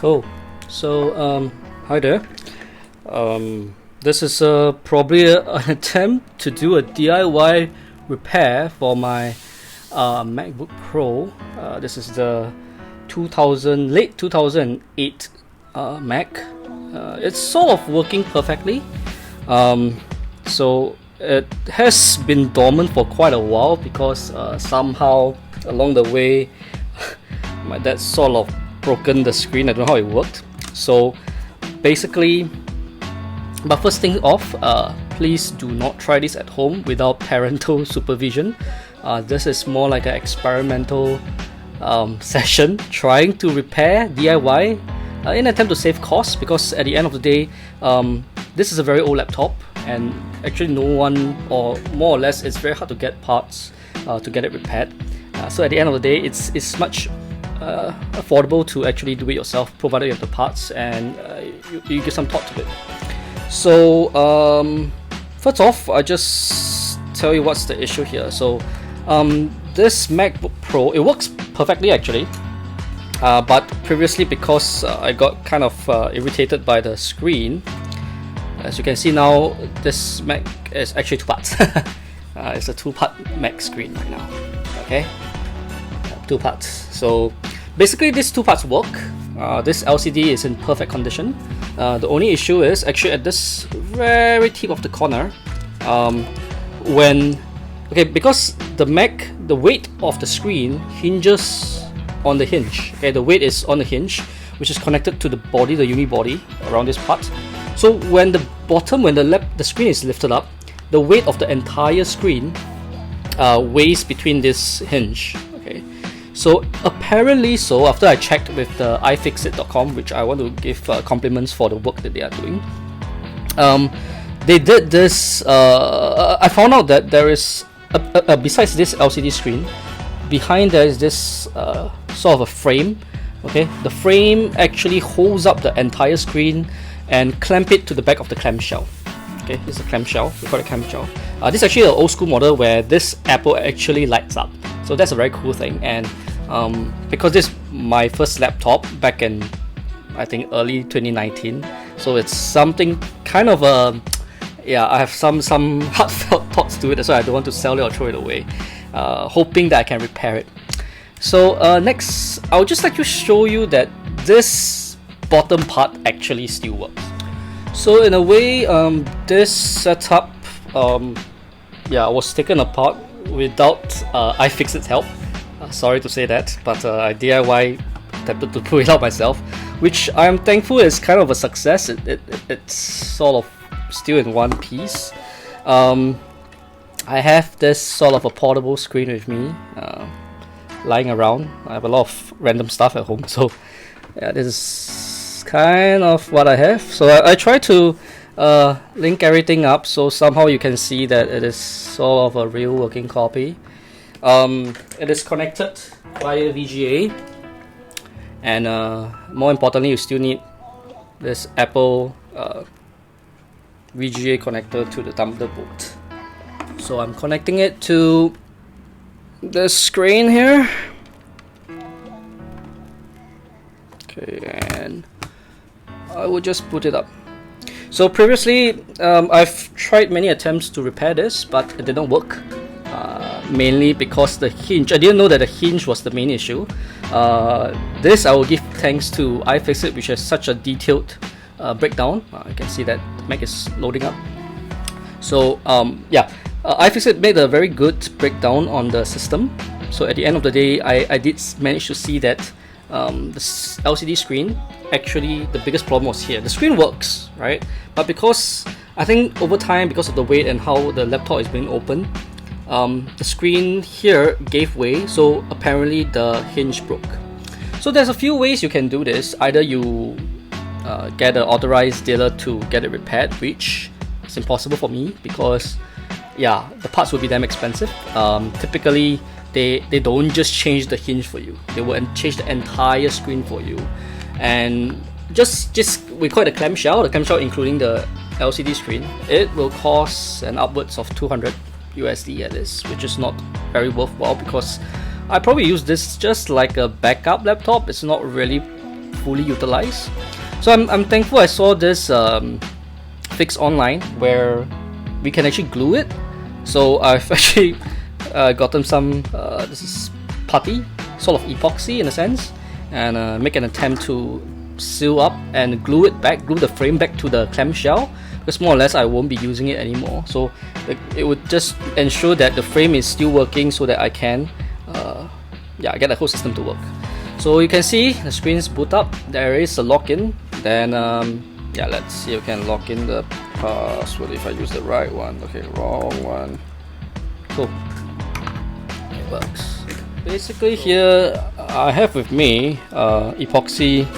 Cool. So hi there. This is probably an attempt to do a DIY repair for my MacBook Pro. This is the late 2008 Mac. It's sort of working perfectly. So it has been dormant for quite a while because somehow along the way my dad sort of broken the screen. I don't know how it worked. So basically, but first thing off, please do not try this at home without parental supervision. This is more like an experimental session trying to repair DIY in an attempt to save costs, because at the end of the day, this is a very old laptop and actually no one, or more or less, it's very hard to get parts to get it repaired. So at the end of the day, it's much affordable to actually do it yourself, provided you have the parts and you give some thought to it. So first off, I just tell you what's the issue here. So this MacBook Pro, it works perfectly actually, but previously, because I got kind of irritated by the screen, as you can see now, this Mac is actually two parts. It's a two-part Mac screen right now. Okay, two parts. So basically these two parts work. This LCD is in perfect condition. The only issue is actually at this very tip of the corner, because the weight of the screen hinges on the hinge. Okay, the weight is on the hinge, which is connected to the body, the uni body around this part. So when the screen is lifted up, the weight of the entire screen weighs between this hinge. Okay, so apparently, so after I checked with the iFixit.com, which I want to give compliments for the work that they are doing, they did this. I found out that there is besides this LCD screen, behind there is this sort of a frame. Okay, the frame actually holds up the entire screen and clamp it to the back of the clamshell. Okay, this is a clamshell. We call it clamshell. This is actually an old school model where this apple actually lights up. So that's a very cool thing. And because this is my first laptop back in, I think, early 2019, so it's something kind of I have some heartfelt thoughts to it. That's why I don't want to sell it or throw it away, hoping that I can repair it. So next, I would just like to show you that this bottom part actually still works. So in a way, this setup was taken apart without iFixit's help. Sorry to say that, but I DIY attempted to pull it out myself, which I am thankful is kind of a success. It's sort of still in one piece. I have this sort of a portable screen with me lying around. I have a lot of random stuff at home, so yeah, this is kind of what I have. So I try to link everything up so somehow you can see that it is sort of a real working copy. It is connected via VGA, and more importantly, you still need this Apple VGA connector to the Thunderbolt. So I'm connecting it to the screen here. Okay, and I will just put it up. So previously, I've tried many attempts to repair this, but it didn't work. Mainly because the hinge, I didn't know that the hinge was the main issue. This I will give thanks to iFixit, which has such a detailed breakdown. You can see that the Mac is loading up. So iFixit made a very good breakdown on the system. So at the end of the day, I did manage to see that this LCD screen, actually the biggest problem was here. The screen works, right? But because I think over time, because of the weight and how the laptop is being opened, the screen here gave way, so apparently the hinge broke. So there's a few ways you can do this. Either you get an authorized dealer to get it repaired, which is impossible for me because the parts will be damn expensive. Typically they don't just change the hinge for you, they will change the entire screen for you. And just we call it a clamshell, including the LCD screen. It will cost an upwards of 200 USD at least, which is not very worthwhile because I probably use this just like a backup laptop. It's not really fully utilized. So I'm thankful I saw this fix online where we can actually glue it. So I've actually gotten some this is putty, sort of epoxy in a sense, and make an attempt to seal up and glue the frame back to the clamshell, because more or less I won't be using it anymore. So it would just ensure that the frame is still working so that I can get the whole system to work. So you can see the screen's boot up, there is a lock-in. Then let's see if we can lock in the password if I use the right one. Okay, wrong one. Cool, it works. Basically here I have with me epoxy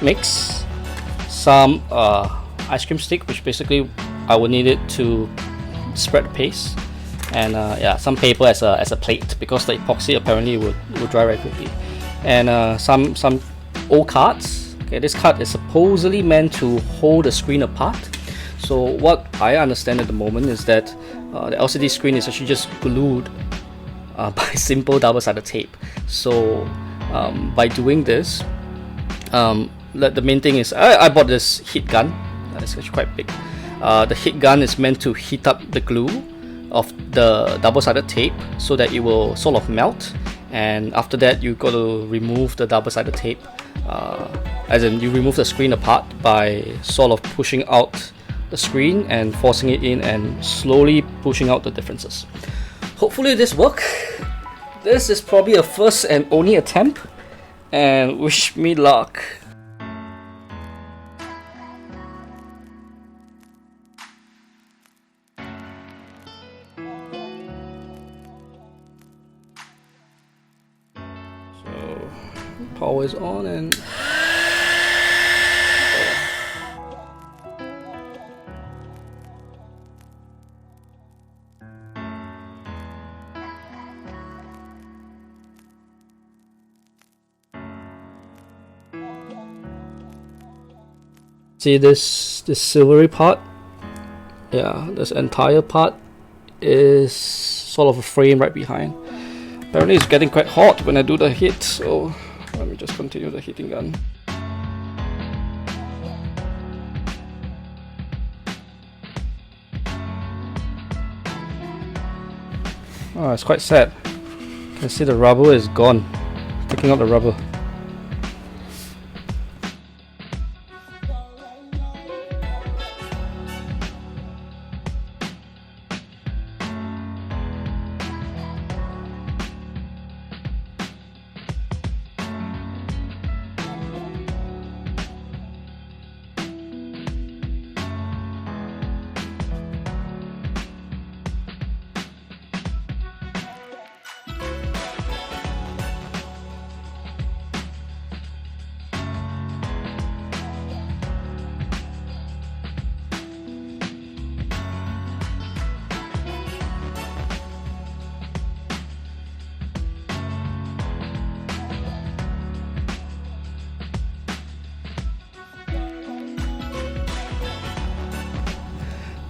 mix, some ice cream stick, which basically I will need it to spread the paste, and some paper as a plate, because the epoxy apparently would dry very quickly, and some old cards. Okay, this card is supposedly meant to hold the screen apart. So what I understand at the moment is that the LCD screen is actually just glued by simple double-sided tape. So by doing this, the main thing is I bought this heat gun. It's actually quite big. The heat gun is meant to heat up the glue of the double-sided tape so that it will sort of melt, and after that you got to remove the double-sided tape, as in you remove the screen apart by sort of pushing out the screen and forcing it in and slowly pushing out the differences. Hopefully this works. This is probably a first and only attempt, and wish me luck. So power is on and see this silvery part. Yeah, this entire part is sort of a frame right behind. Apparently it's getting quite hot when I do the heat, so let me just continue the heating gun. Oh, it's quite sad. You can see the rubber is gone. Taking out the rubber.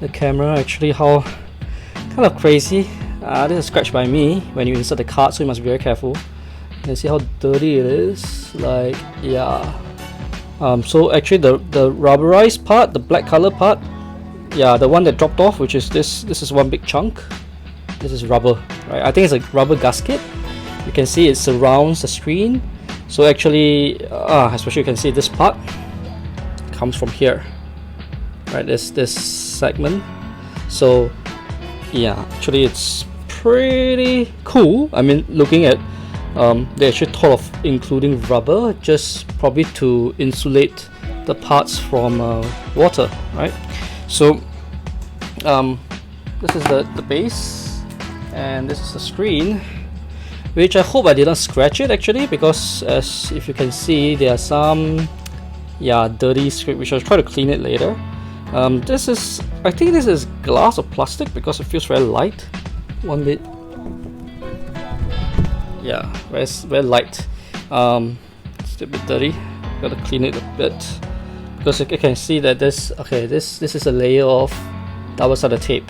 The camera actually how kind of crazy. This is scratched by me when you insert the card, so you must be very careful. You can see how dirty it is. Like, yeah. So actually the rubberized part, the black color part, yeah, the one that dropped off, which is this is one big chunk. This is rubber, right? I think it's a rubber gasket. You can see it surrounds the screen. So actually, especially you can see this part comes from here, right? This segment. So yeah, actually it's pretty cool. I mean, looking at they actually thought of including rubber just probably to insulate the parts from water, right? So this is the base, and this is the screen, which I hope I didn't scratch it actually, because as if you can see, there are some dirty script, which I'll try to clean it later. I think this is glass or plastic because it feels very light. One bit, yeah, very light. It's a bit dirty. Gotta clean it a bit because you can see that this is a layer of double-sided tape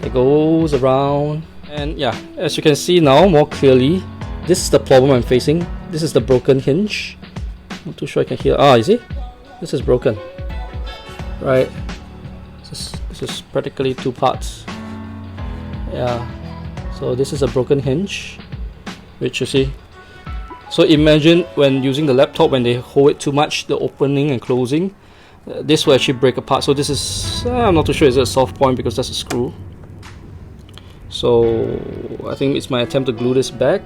that goes around, and yeah, as you can see now more clearly, this is the problem I'm facing. This is the broken hinge. Not too sure I can hear. Ah, you see? This is broken. Right. This is practically two parts. Yeah. So this is a broken hinge, which you see. So imagine when using the laptop, when they hold it too much, the opening and closing, this will actually break apart. So this is, I'm not too sure, is it a soft point because that's a screw. So I think it's my attempt to glue this back,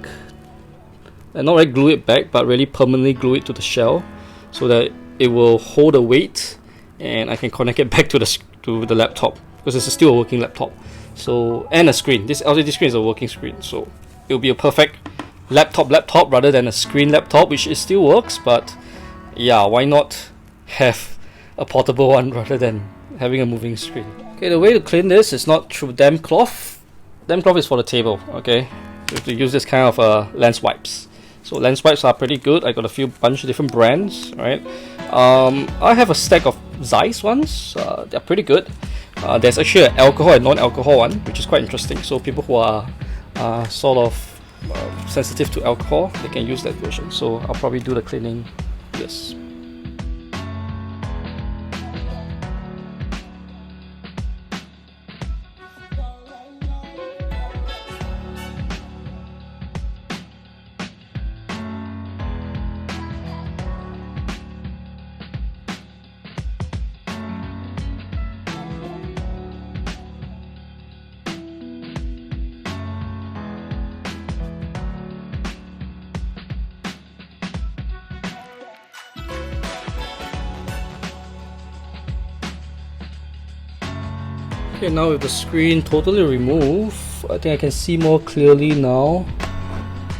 and not really glue it back, but really permanently glue it to the shell so that it will hold the weight and I can connect it back to the laptop, because it's still a working laptop. So, and a screen. This LCD screen is a working screen, so it'll be a perfect laptop rather than a screen laptop, which it still works, but yeah, why not have a portable one rather than having a moving screen. Okay, the way to clean this is not through damp cloth. Damp cloth is for the table, okay? You have to use this kind of lens wipes. So lens wipes are pretty good. I got a bunch of different brands, right? I have a stack of Zeiss ones. They're pretty good. There's actually an alcohol and non-alcohol one, which is quite interesting. So people who are sort of sensitive to alcohol, they can use that version. So I'll probably do the cleaning this. Okay, now with the screen totally removed, I think I can see more clearly now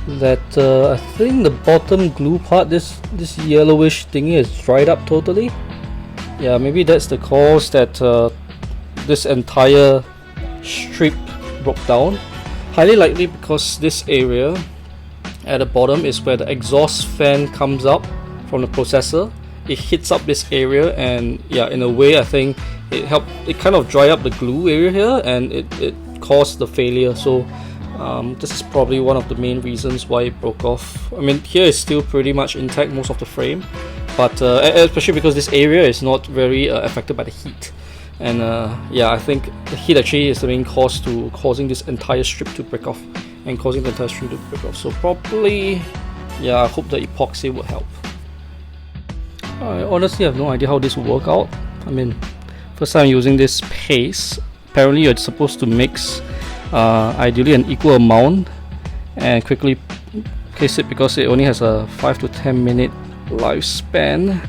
that I think the bottom glue part, this yellowish thingy, is dried up totally. Yeah, maybe that's the cause that this entire strip broke down. Highly likely because this area at the bottom is where the exhaust fan comes up from the processor. It hits up this area, and yeah, in a way I think it kind of dry up the glue area here, and it caused the failure. So this is probably one of the main reasons why it broke off. I mean, here is still pretty much intact, most of the frame, but especially because this area is not very affected by the heat. And yeah, I think the heat actually is the main cause to causing this entire strip to break off, and causing the entire strip to break off. So probably, yeah, I hope the epoxy will help. I honestly have no idea how this will work out. I mean, first time using this paste. Apparently you're supposed to mix ideally an equal amount and quickly place it, because it only has a 5 to 10 minute lifespan.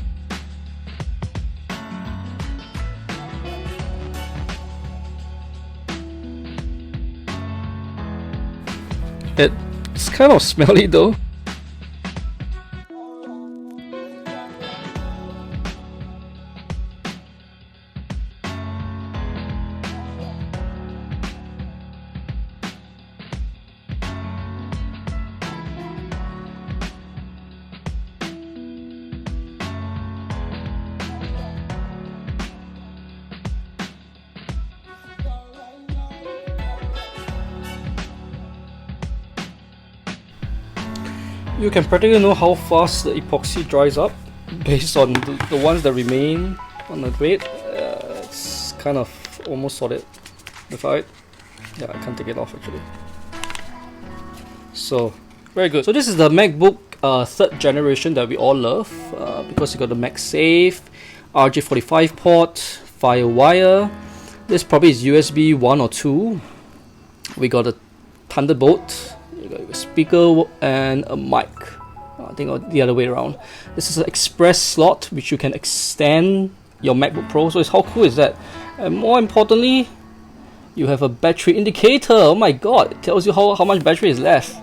It's kind of smelly though. You can practically know how fast the epoxy dries up based on the ones that remain on the grate. It's kind of almost solid. Yeah, I can't take it off actually. So very good. So this is the MacBook 3rd generation that we all love, because you got the MagSafe, RJ45 port, Firewire. This probably is USB 1 or 2. We got a Thunderbolt. You got a speaker and a mic. I think the other way around. This is an express slot which you can extend your MacBook Pro. So how cool is that? And more importantly, you have a battery indicator. Oh my god, it tells you how much battery is left.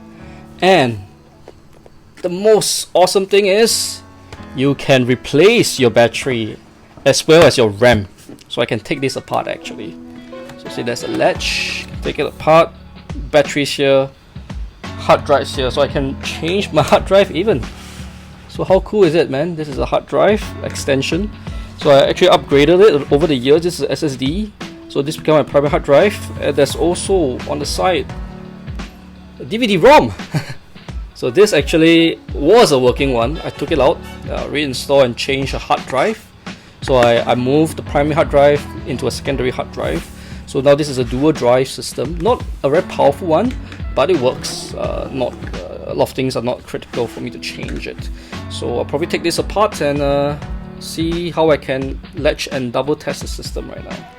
And the most awesome thing is you can replace your battery as well as your RAM. So I can take this apart actually. So see, there's a latch, take it apart, batteries here, hard drives here, so I can change my hard drive even. So how cool is it, man? This is a hard drive extension. So I actually upgraded it over the years. This is SSD, so this became my private hard drive. And there's also on the side a DVD-ROM. So this actually was a working one. I took it out, reinstalled and changed a hard drive. So I moved the primary hard drive into a secondary hard drive. So now this is a dual drive system. Not a very powerful one, but it works. A lot of things are not critical for me to change it. So I'll probably take this apart and see how I can latch and double test the system right now.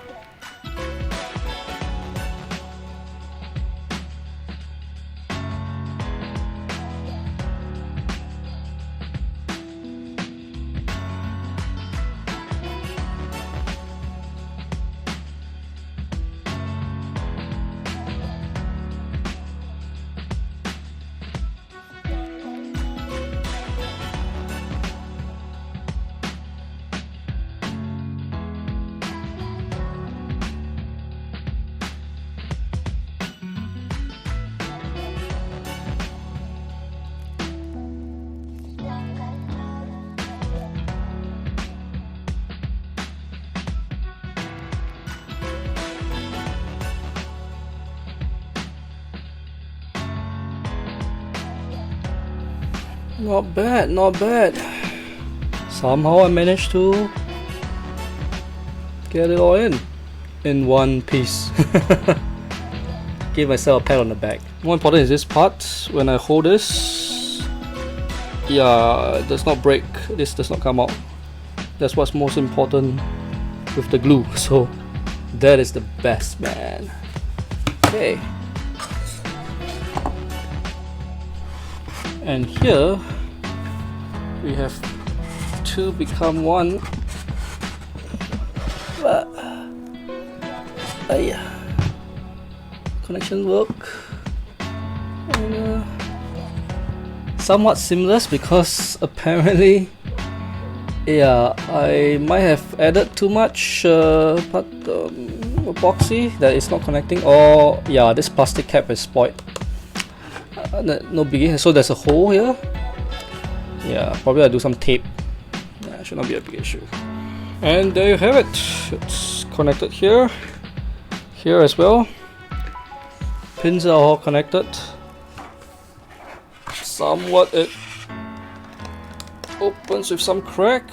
Not bad, not bad. Somehow I managed to get it all in one piece. Give myself a pat on the back. More important is this part. When I hold this, yeah, it does not break. This does not come out. That's what's most important with the glue. So that is the best, man. Okay. And here we have two become one. Connection work. And, somewhat seamless because apparently, yeah, I might have added too much epoxy that is not connecting, or yeah, this plastic cap is spoiled. No biggie. So there's a hole here. Yeah, probably I'll do some tape. Yeah, should not be a big issue. And there you have it. It's connected here, here as well. Pins are all connected. Somewhat it opens with some crack.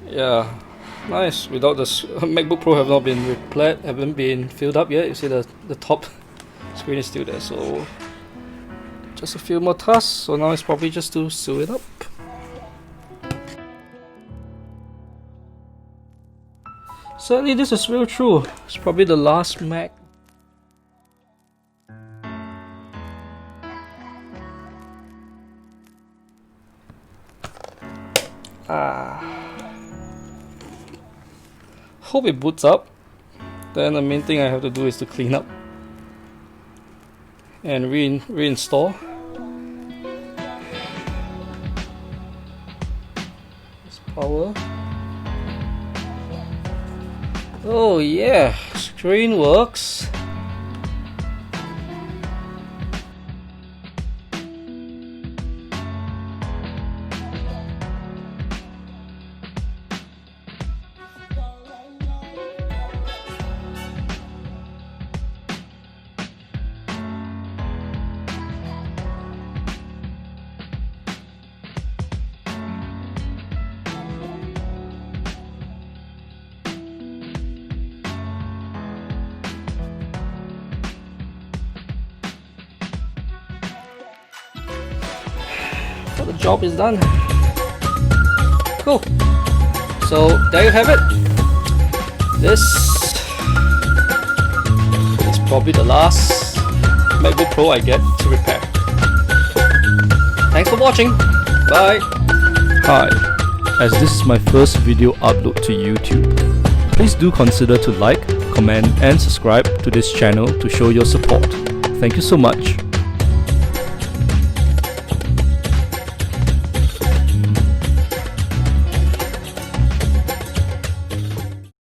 Yeah, nice. Without this MacBook Pro haven't been filled up yet. You see the top screen is still there, so just a few more tasks. So now it's probably just to sew it up. Sadly, this is real true. It's probably the last Mac. Hope it boots up. Then the main thing I have to do is to clean up and reinstall. This power. Oh yeah, screen works. So the job is done. Cool. So there you have it. This is probably the last MacBook Pro I get to repair. Thanks for watching. Bye. Hi. As this is my first video upload to YouTube, please do consider to like, comment and subscribe to this channel to show your support. Thank you so much.